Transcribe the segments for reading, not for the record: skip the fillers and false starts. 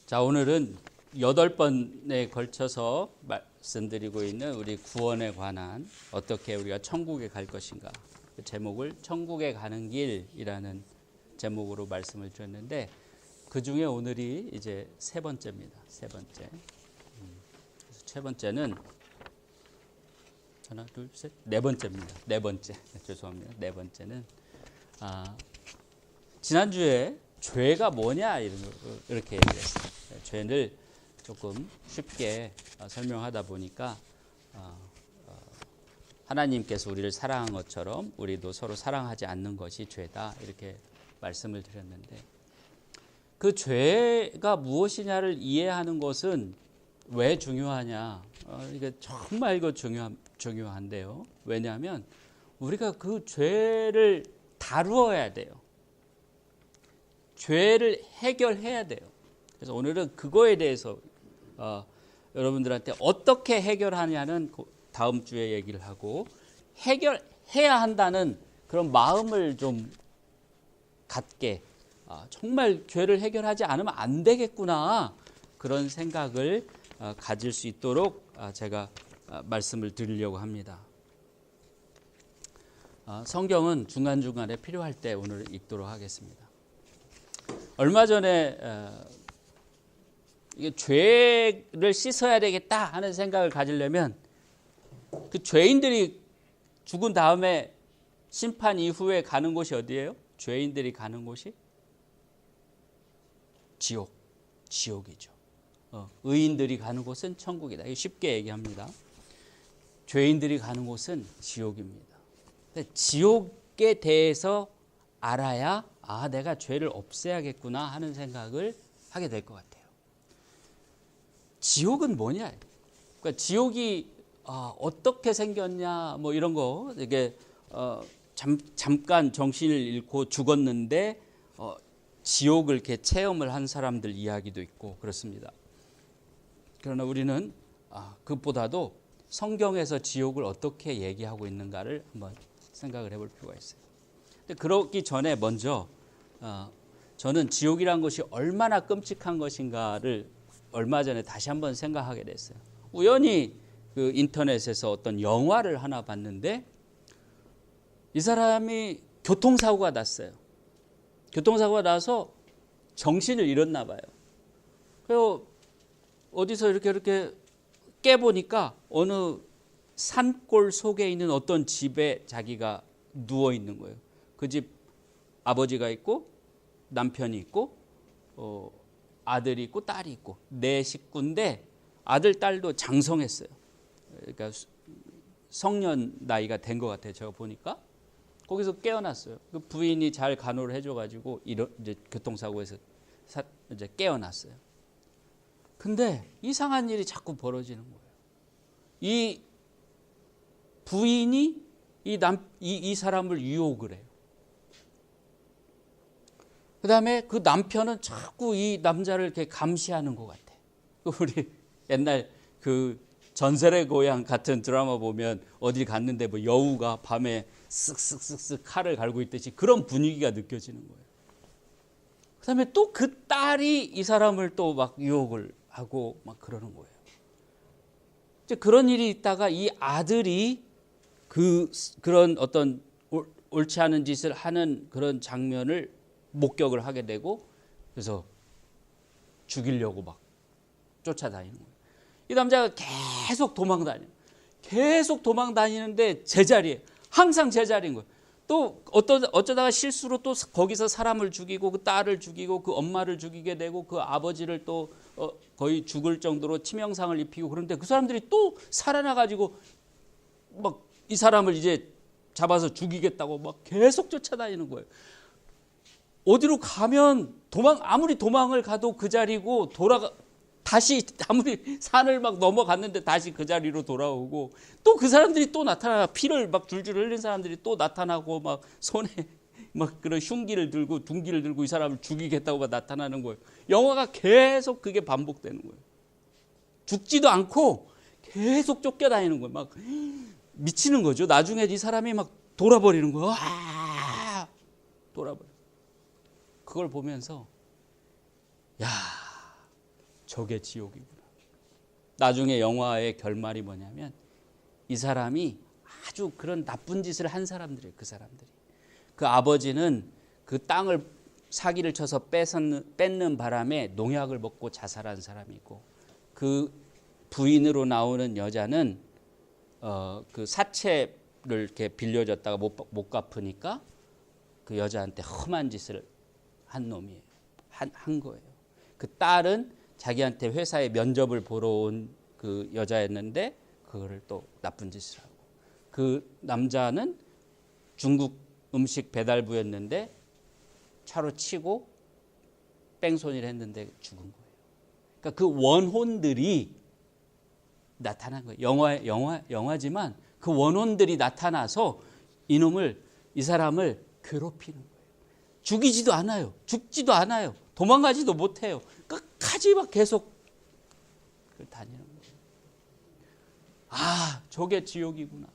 자, 오늘은 8번에 걸쳐서 말씀드리고 있는 우리 구원에 관한 어떻게 우리가 천국에 갈 것인가, 그 제목을 천국에 가는 길이라는 제목으로 말씀을 드렸는데, 그 중에 오늘이 이제 세 번째입니다. 세 번째. 그래서 세 번째는 하나, 둘, 셋, 네 번째입니다. 네 번째. 죄송합니다. 네 번째는 지난주에 죄가 뭐냐 이렇게 얘기했어요. 죄를 조금 쉽게 설명하다 보니까 하나님께서 우리를 사랑한 것처럼 우리도 서로 사랑하지 않는 것이 죄다 이렇게 말씀을 드렸는데, 그 죄가 무엇이냐를 이해하는 것은 왜 중요하냐? 이게 정말 이거 중요한데요. 왜냐하면 우리가 그 죄를 다루어야 돼요. 죄를 해결해야 돼요. 그래서 오늘은 그거에 대해서 여러분들한테 어떻게 해결하냐는 다음 주에 얘기를 하고, 해결해야 한다는 그런 마음을 좀 갖게, 정말 죄를 해결하지 않으면 안 되겠구나, 그런 생각을 가질 수 있도록 제가 말씀을 드리려고 합니다. 성경은 중간중간에 필요할 때 오늘 읽도록 하겠습니다. 얼마 전에 이게 죄를 씻어야 되겠다 하는 생각을 가지려면, 그 죄인들이 죽은 다음에 심판 이후에 가는 곳이 어디예요? 죄인들이 가는 곳이 지옥이죠. 의인들이 가는 곳은 천국이다. 쉽게 얘기합니다. 죄인들이 가는 곳은 지옥입니다. 지옥에 대해서 알아야 내가 죄를 없애야겠구나 하는 생각을 하게 될 것 같아요. 지옥은 뭐냐? 그러니까 지옥이 어떻게 생겼냐, 뭐 이런 거, 이게 잠깐 정신을 잃고 죽었는데 지옥을 이렇게 체험을 한 사람들 이야기도 있고 그렇습니다. 그러나 우리는 그것보다도 성경에서 지옥을 어떻게 얘기하고 있는가를 한번 생각을 해볼 필요가 있어요. 근데 그러기 전에 먼저 저는 지옥이란 것이 얼마나 끔찍한 것인가를 얼마 전에 다시 한번 생각하게 됐어요. 우연히 그 인터넷에서 어떤 영화를 하나 봤는데, 이 사람이 교통사고가 났어요. 교통사고가 나서 정신을 잃었나 봐요. 그래서 어디서 이렇게 깨보니까 어느 산골 속에 있는 어떤 집에 자기가 누워 있는 거예요. 그 집 아버지가 있고 남편이 있고 아들이 있고 딸이 있고 네 식구인데, 아들 딸도 장성했어요. 그러니까 성년 나이가 된 것 같아요. 제가 보니까 거기서 깨어났어요. 그 부인이 잘 간호를 해줘가지고 이제 교통사고에서 이제 깨어났어요. 근데 이상한 일이 자꾸 벌어지는 거예요. 이 부인이 이 사람을 유혹을 해요. 그 다음에 그 남편은 자꾸 이 남자를 이렇게 감시하는 것 같아. 우리 옛날 그 전설의 고향 같은 드라마 보면 어딜 갔는데 뭐 여우가 밤에 쓱쓱쓱쓱 칼을 갈고 있듯이 그런 분위기가 느껴지는 거예요. 그 다음에 또 그 딸이 이 사람을 또 막 유혹을 하고 막 그러는 거예요. 이제 그런 일이 있다가 이 아들이 그런 어떤 옳지 않은 짓을 하는 그런 장면을 목격을 하게 되고, 그래서 죽이려고 막 쫓아다니는 거예요. 이 남자가 계속 도망다니는데 제자리에, 항상 제자리인 거예요. 또 어쩌다가 실수로 또 거기서 사람을 죽이고 그 딸을 죽이고 그 엄마를 죽이게 되고 그 아버지를 또 거의 죽을 정도로 치명상을 입히고, 그런데 그 사람들이 또 살아나가지고 막 이 사람을 이제 잡아서 죽이겠다고 막 계속 쫓아다니는 거예요. 어디로 가면 아무리 도망을 가도 그 자리고, 다시 아무리 산을 막 넘어갔는데 다시 그 자리로 돌아오고, 또 그 사람들이 또 나타나, 피를 막 줄줄 흘린 사람들이 또 나타나고 막 손에 막 그런 흉기를 들고 둔기를 들고 이 사람을 죽이겠다고 막 나타나는 거예요. 영화가 계속 그게 반복되는 거예요. 죽지도 않고 계속 쫓겨다니는 거예요. 막 미치는 거죠. 나중에 이 사람이 막 돌아버리는 거예요. 돌아버려. 그걸 보면서 저게 지옥이구나. 나중에 영화의 결말이 뭐냐면 이 사람이 아주 그런 나쁜 짓을 한 사람들이에요. 그 사람들이. 그 아버지는 그 땅을 사기를 쳐서 뺏는 바람에 농약을 먹고 자살한 사람이고, 그 부인으로 나오는 여자는 그 사채를 이렇게 빌려줬다가 못 갚으니까 그 여자한테 험한 짓을 한 놈이에요. 한 거예요. 그 딸은 자기한테 회사에 면접을 보러 온 그 여자였는데 그거를 또 나쁜 짓을 하고, 그 남자는 중국 음식 배달부였는데 차로 치고 뺑소니를 했는데 죽은 거예요. 그러니까 그 원혼들이 나타난 거예요. 영화지만 그 원혼들이 나타나서 이 사람을 괴롭히는 거예요. 죽이지도 않아요. 죽지도 않아요. 도망가지도 못해요. 끝까지 막 계속 다니는 거예요. 아, 저게 지옥이구나.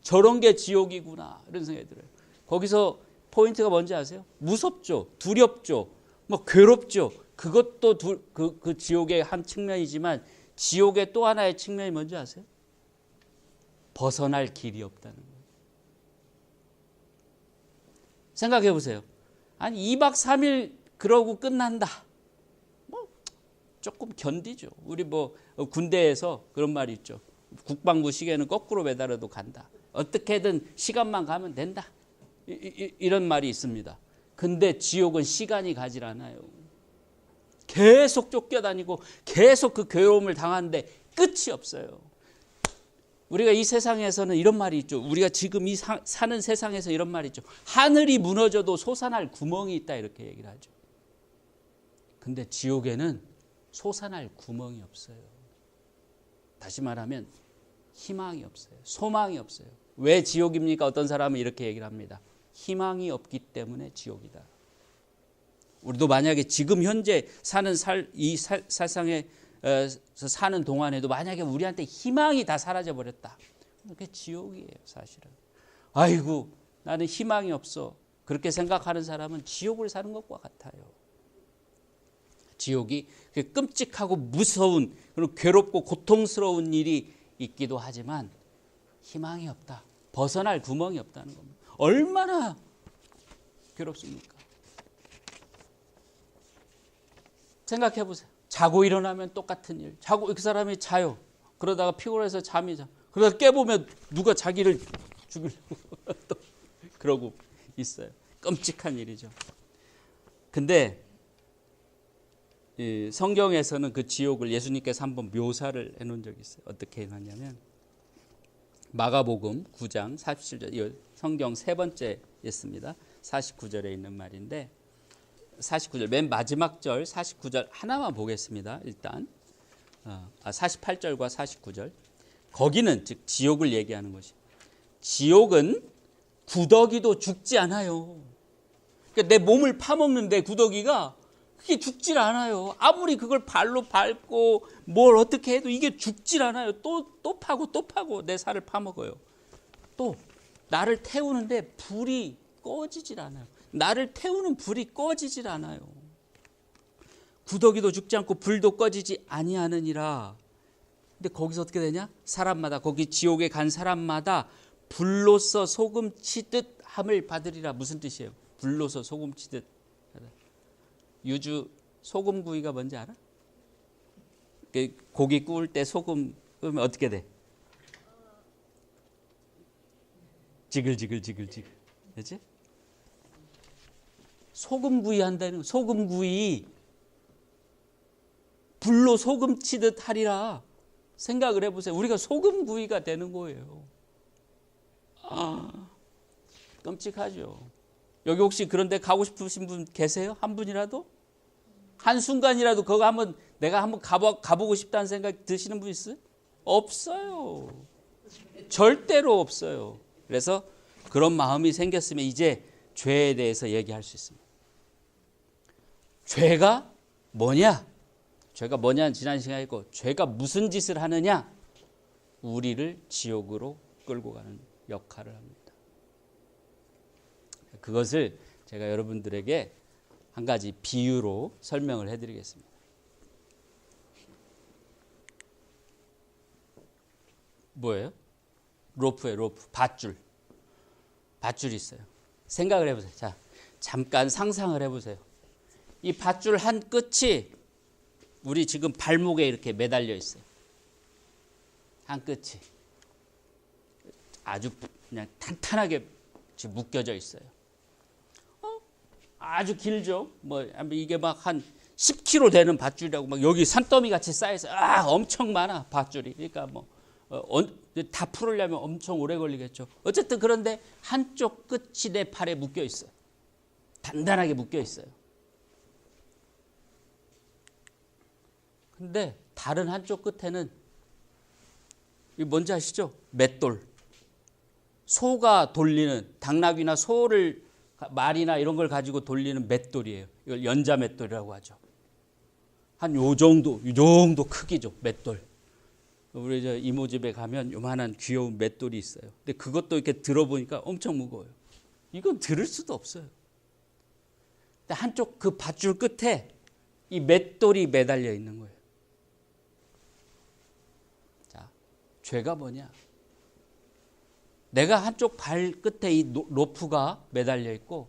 저런 게 지옥이구나. 이런 생각이 들어요. 거기서 포인트가 뭔지 아세요? 무섭죠. 두렵죠. 뭐 괴롭죠. 그것도 그 지옥의 한 측면이지만 지옥의 또 하나의 측면이 뭔지 아세요? 벗어날 길이 없다는 거예요. 생각해 보세요. 아니 2박 3일 그러고 끝난다. 뭐 조금 견디죠. 우리 뭐 군대에서 그런 말이 있죠. 국방부 시계는 거꾸로 매달아도 간다. 어떻게든 시간만 가면 된다. 이런 말이 있습니다. 근데 지옥은 시간이 가질 않아요. 계속 쫓겨다니고 계속 그 괴로움을 당하는데 끝이 없어요. 우리가 이 세상에서는 이런 말이 있죠. 우리가 지금 사는 세상에서 이런 말이 있죠. 하늘이 무너져도 솟아날 구멍이 있다, 이렇게 얘기를 하죠. 근데 지옥에는 솟아날 구멍이 없어요. 다시 말하면 희망이 없어요. 소망이 없어요. 왜 지옥입니까? 어떤 사람은 이렇게 얘기를 합니다. 희망이 없기 때문에 지옥이다. 우리도 만약에 지금 현재 사는 이 세상에 사는 동안에도 만약에 우리한테 희망이 다 사라져 버렸다. 그게 지옥이에요, 사실은. 아이고, 나는 희망이 없어. 그렇게 생각하는 사람은 지옥을 사는 것과 같아요. 지옥이 끔찍하고 무서운, 그리고 괴롭고 고통스러운 일이 있기도 하지만 희망이 없다. 벗어날 구멍이 없다는 겁니다. 얼마나 괴롭습니까? 생각해 보세요. 자고 일어나면 똑같은 일. 그 사람이 자요. 그러다가 피곤해서 잠이 자. 그러다 깨보면 누가 자기를 죽이려고 또 그러고 있어요. 끔찍한 일이죠. 근데 이 성경에서는 그 지옥을 예수님께서 한번 묘사를 해놓은 적이 있어요. 어떻게 해놨냐면 마가복음 9장 47절, 성경 세 번째였습니다. 49절에 있는 말인데 49절 맨 마지막 절 49절 하나만 보겠습니다. 일단 48절과 49절 거기는 즉 지옥을 얘기하는 것이, 지옥은 구더기도 죽지 않아요. 그러니까 내 몸을 파먹는데 구더기가 그게 죽질 않아요. 아무리 그걸 발로 밟고 뭘 어떻게 해도 이게 죽질 않아요. 또 파고 내 살을 파먹어요. 또 나를 태우는데 불이 꺼지질 않아요. 나를 태우는 불이 꺼지질 않아요. 구더기도 죽지 않고 불도 꺼지지 아니하느니라. 근데 거기서 어떻게 되냐? 사람마다, 거기 지옥에 간 사람마다 불로서 소금 치듯 함을 받으리라. 무슨 뜻이에요? 불로서 소금 치듯. 유주 소금구이가 뭔지 알아? 고기 구울 때 소금 구우면 어떻게 돼? 지글지글. 그렇지? 소금구이 한다는 거. 소금구이 불로 소금 치듯 하리라. 생각을 해보세요. 우리가 소금구이가 되는 거예요. 끔찍하죠. 여기 혹시 그런데 가고 싶으신 분 계세요? 한 분이라도? 한순간이라도 그거 내가 한번 가보고 싶다는 생각 드시는 분 있어요? 없어요. 절대로 없어요. 그래서 그런 마음이 생겼으면 이제 죄에 대해서 얘기할 수 있습니다. 죄가 뭐냐? 죄가 뭐냐는 지난 시간에 했고, 죄가 무슨 짓을 하느냐? 우리를 지옥으로 끌고 가는 역할을 합니다. 그것을 제가 여러분들에게 한 가지 비유로 설명을 해드리겠습니다. 뭐예요? 로프예요, 로프. 밧줄이 있어요. 생각을 해보세요. 자, 잠깐 상상을 해보세요. 이 밧줄 한 끝이 우리 지금 발목에 이렇게 매달려 있어요. 한 끝이 아주 그냥 탄탄하게 지금 묶여져 있어요. 아주 길죠. 뭐 이게 막 한 10kg 되는 밧줄이라고 막 여기 산더미 같이 쌓여서 엄청 많아 밧줄이. 그러니까 뭐 다 풀으려면 엄청 오래 걸리겠죠. 어쨌든 그런데 한쪽 끝이 내 팔에 묶여 있어요. 단단하게 묶여 있어요. 근데 다른 한쪽 끝에는 이 뭔지 아시죠? 맷돌. 소가 돌리는 당나귀나 소를 말이나 이런 걸 가지고 돌리는 맷돌이에요. 이걸 연자 맷돌이라고 하죠. 한 요 정도 크기죠. 맷돌. 우리 저 이모 집에 가면 요만한 귀여운 맷돌이 있어요. 근데 그것도 이렇게 들어보니까 엄청 무거워요. 이건 들을 수도 없어요. 근데 한쪽 그 밧줄 끝에 이 맷돌이 매달려 있는 거예요. 자, 죄가 뭐냐? 내가 한쪽 발 끝에 이 로프가 매달려 있고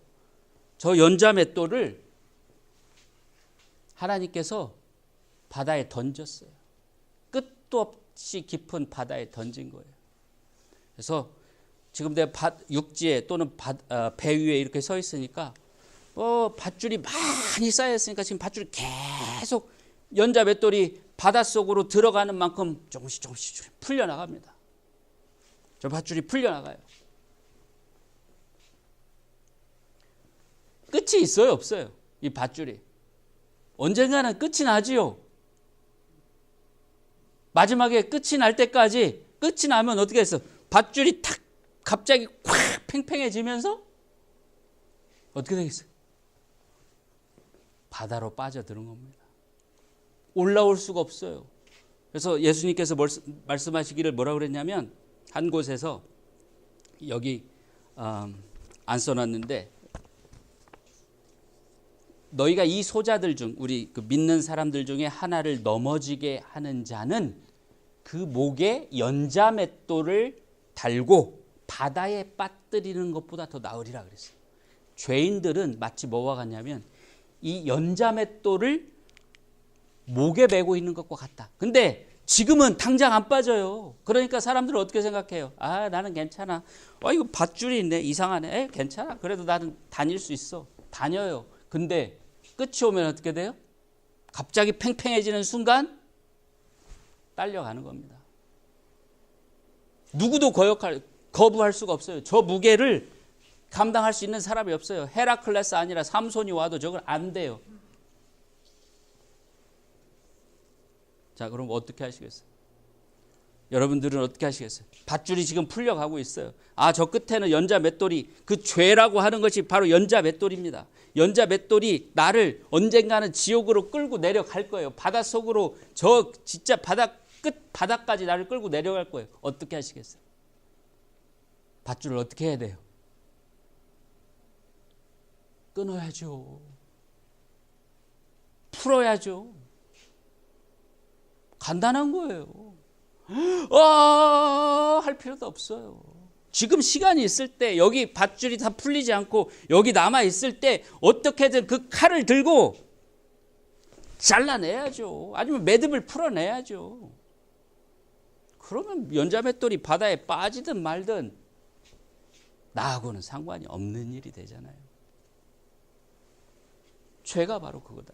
저 연자 맷돌을 하나님께서 바다에 던졌어요. 끝도 없이 깊은 바다에 던진 거예요. 그래서 지금 내가 육지에 또는 배 위에 이렇게 서 있으니까 밧줄이 많이 쌓였으니까 지금 밧줄이 계속 연자 맷돌이 바닷속으로 들어가는 만큼 조금씩 풀려나갑니다. 저 밧줄이 풀려나가요. 끝이 있어요, 없어요? 이 밧줄이. 언젠가는 끝이 나지요. 마지막에 끝이 날 때까지, 끝이 나면 어떻게 했어? 밧줄이 탁 갑자기 콱 팽팽해지면서 어떻게 되겠어요? 바다로 빠져드는 겁니다. 올라올 수가 없어요. 그래서 예수님께서 말씀하시기를 뭐라고 그랬냐면 한 곳에서 여기 안 써놨는데 너희가 이 소자들 중 우리 그 믿는 사람들 중에 하나를 넘어지게 하는 자는 그 목에 연자 맷돌을 달고 바다에 빠뜨리는 것보다 더 나으리라 그랬어요. 죄인들은 마치 뭐와 같냐면 이 연자 맷돌을 목에 메고 있는 것과 같다. 근데 지금은 당장 안 빠져요. 그러니까 사람들은 어떻게 생각해요? 나는 괜찮아. 이거 밧줄이 있네. 이상하네. 괜찮아. 그래도 나는 다닐 수 있어. 다녀요. 근데 끝이 오면 어떻게 돼요? 갑자기 팽팽해지는 순간 딸려가는 겁니다. 누구도 거부할 수가 없어요. 저 무게를 감당할 수 있는 사람이 없어요. 헤라클레스 아니라 삼손이 와도 저걸 안 돼요. 자, 그럼 어떻게 하시겠어요? 여러분들은 어떻게 하시겠어요? 밧줄이 지금 풀려가고 있어요. 저 끝에는 연자 맷돌이, 그 죄라고 하는 것이 바로 연자 맷돌입니다. 연자 맷돌이 나를 언젠가는 지옥으로 끌고 내려갈 거예요. 바닷속으로 저 진짜 바닥까지 나를 끌고 내려갈 거예요. 어떻게 하시겠어요? 밧줄을 어떻게 해야 돼요? 끊어야죠. 풀어야죠. 간단한 거예요. 할 필요도 없어요. 지금 시간이 있을 때 여기 밧줄이 다 풀리지 않고 여기 남아 있을 때 어떻게든 그 칼을 들고 잘라내야죠. 아니면 매듭을 풀어내야죠. 그러면 연자 맷돌이 바다에 빠지든 말든 나하고는 상관이 없는 일이 되잖아요. 죄가 바로 그거다.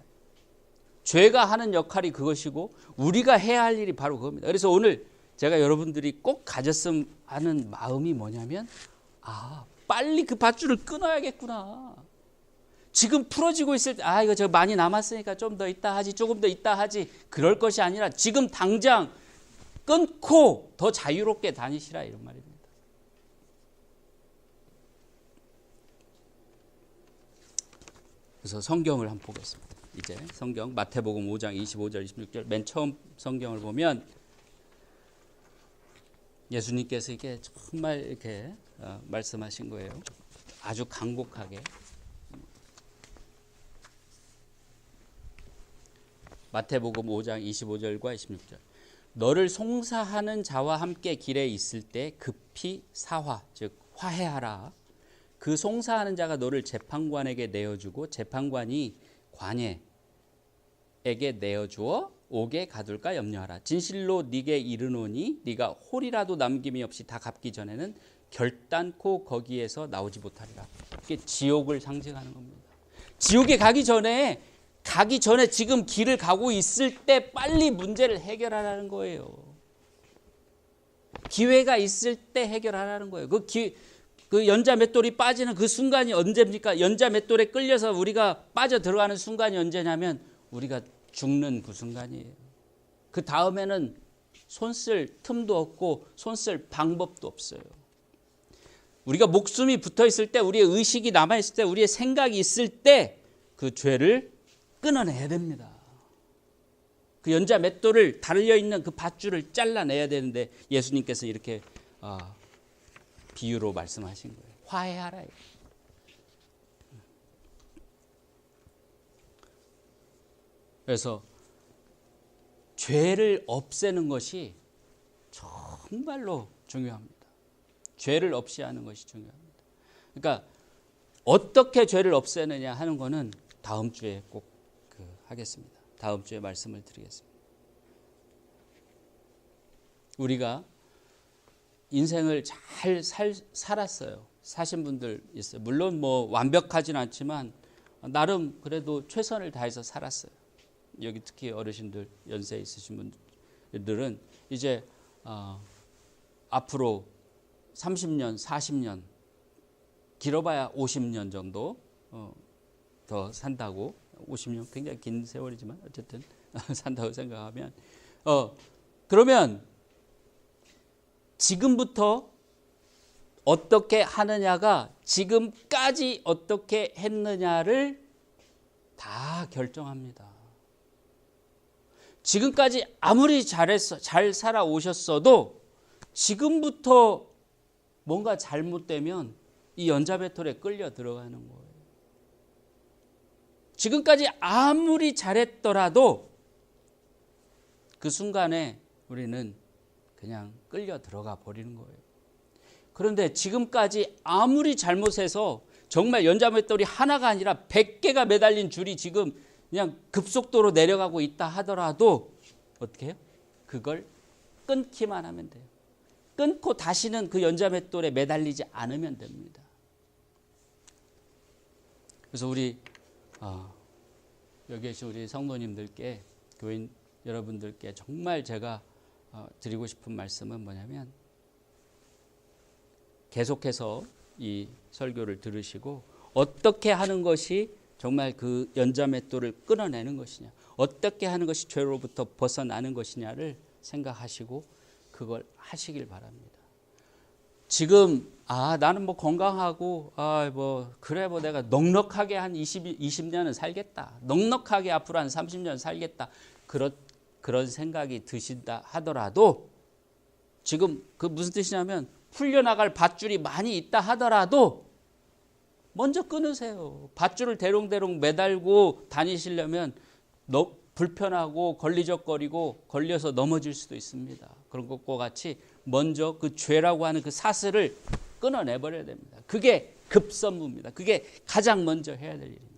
죄가 하는 역할이 그것이고 우리가 해야 할 일이 바로 그겁니다. 그래서 오늘 제가 여러분들이 꼭 가졌으면 하는 마음이 뭐냐면 빨리 그 밧줄을 끊어야겠구나. 지금 풀어지고 있을 때 이거 저 많이 남았으니까 좀 더 있다 하지, 조금 더 있다 하지, 그럴 것이 아니라 지금 당장 끊고 더 자유롭게 다니시라, 이런 말입니다. 그래서 성경을 한번 보겠습니다. 이제 성경 마태복음 5장 25절 26절 맨 처음 성경을 보면 예수님께서 이게 정말 이렇게 말씀하신 거예요. 아주 강곡하게. 마태복음 5장 25절과 26절. 너를 송사하는 자와 함께 길에 있을 때 급히 사화, 즉 화해하라. 그 송사하는 자가 너를 재판관에게 내어주고 재판관이 관예에게 내어주어 옥에 가둘까 염려하라. 진실로 네게 이르노니 네가 홀이라도 남김이 없이 다 갚기 전에는 결단코 거기에서 나오지 못하리라. 이게 지옥을 상징하는 겁니다. 지옥에 가기 전에 지금 길을 가고 있을 때 빨리 문제를 해결하라는 거예요. 기회가 있을 때 해결하라는 거예요. 그 연자 맷돌이 빠지는 그 순간이 언제입니까? 연자 맷돌에 끌려서 우리가 빠져 들어가는 순간이 언제냐면 우리가 죽는 그 순간이에요. 그 다음에는 손쓸 틈도 없고 손쓸 방법도 없어요. 우리가 목숨이 붙어 있을 때, 우리의 의식이 남아 있을 때, 우리의 생각이 있을 때 그 죄를 끊어내야 됩니다. 그 연자 맷돌을 달려 있는 그 밧줄을 잘라내야 되는데 예수님께서 이렇게 비유로 말씀하신 거예요. 화해하라. 그래서 죄를 없애는 것이 정말로 중요합니다. 죄를 없이 하는 것이 중요합니다. 그러니까 어떻게 죄를 없애느냐 하는 거는 다음 주에 꼭 하겠습니다. 다음 주에 말씀을 드리겠습니다. 우리가 인생을 잘 살았어요. 사신 분들 있어요. 물론 뭐 완벽하진 않지만 나름 그래도 최선을 다해서 살았어요. 여기 특히 어르신들, 연세 있으신 분들은 이제 앞으로 30년, 40년, 길어봐야 50년 정도 더 산다고, 50년 굉장히 긴 세월이지만 어쨌든 산다고 생각하면 그러면 지금부터 어떻게 하느냐가 지금까지 어떻게 했느냐를 다 결정합니다. 지금까지 아무리 잘 살아오셨어도 지금부터 뭔가 잘못되면 이 연자배틀에 끌려 들어가는 거예요. 지금까지 아무리 잘했더라도 그 순간에 우리는 그냥 끌려 들어가 버리는 거예요. 그런데 지금까지 아무리 잘못해서 정말 연자맷돌이 하나가 아니라 100개가 매달린 줄이 지금 그냥 급속도로 내려가고 있다 하더라도 어떻게 해요? 그걸 끊기만 하면 돼요. 끊고 다시는 그 연자맷돌에 매달리지 않으면 됩니다. 그래서 우리 여기 계신 우리 성도님들께, 교인 여러분들께 정말 제가 드리고 싶은 말씀은 뭐냐면, 계속해서 이 설교를 들으시고 어떻게 하는 것이 정말 그 연자맷돌을 끊어내는 것이냐, 어떻게 하는 것이 죄로부터 벗어나는 것이냐를 생각하시고 그걸 하시길 바랍니다. 지금 나는 뭐 건강하고 그래 뭐 내가 넉넉하게 한 20년은 살겠다, 넉넉하게 앞으로 한 30년 살겠다, 그런 생각이 드신다 하더라도, 지금 그 무슨 뜻이냐면 풀려나갈 밧줄이 많이 있다 하더라도 먼저 끊으세요. 밧줄을 대롱대롱 매달고 다니시려면 불편하고 걸리적거리고 걸려서 넘어질 수도 있습니다. 그런 것과 같이 먼저 그 죄라고 하는 그 사슬을 끊어내버려야 됩니다. 그게 급선무입니다. 그게 가장 먼저 해야 될 일입니다.